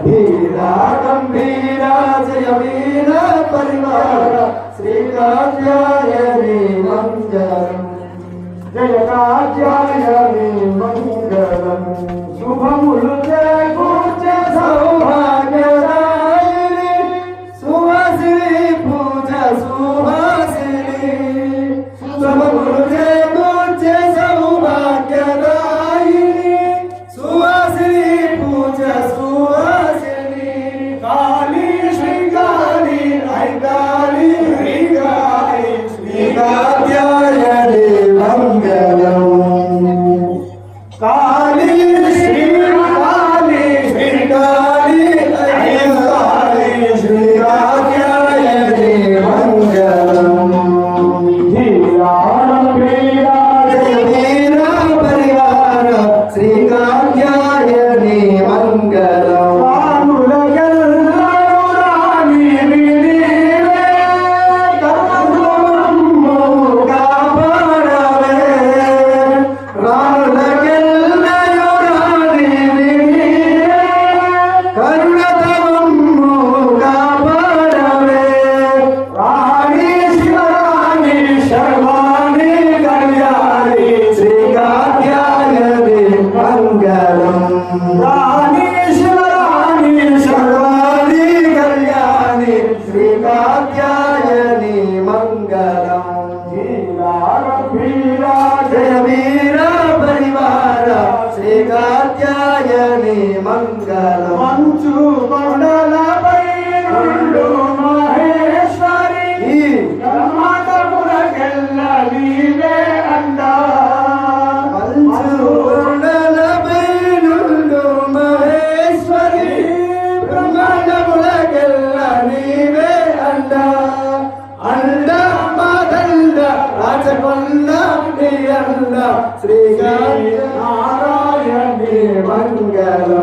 वीरा गंभीरा जय वीर परिवार श्री कात्यायनी मंगलम जय कात्यायनी मंगलम शुभमुलु जय पूज्य सौभाग्यदायिनी सुहासिनी पूजा सुहासिनी शुभमुलु जय पूज्य सौभाग्यदायिनी सुहासिनी पूजा मंगल मंचु मंडलपै నుండు మహేశ్వరి బ్రహ్మాండములకెల్ల నీవే అండ మంచు మండలపై నుండు మహేశ్వరి బ్రహ్మాండములకెల్ల నీవే అండ అండ మాదండ రాజకొండ నీ అండ శ్రీ నారాయణి మంగళ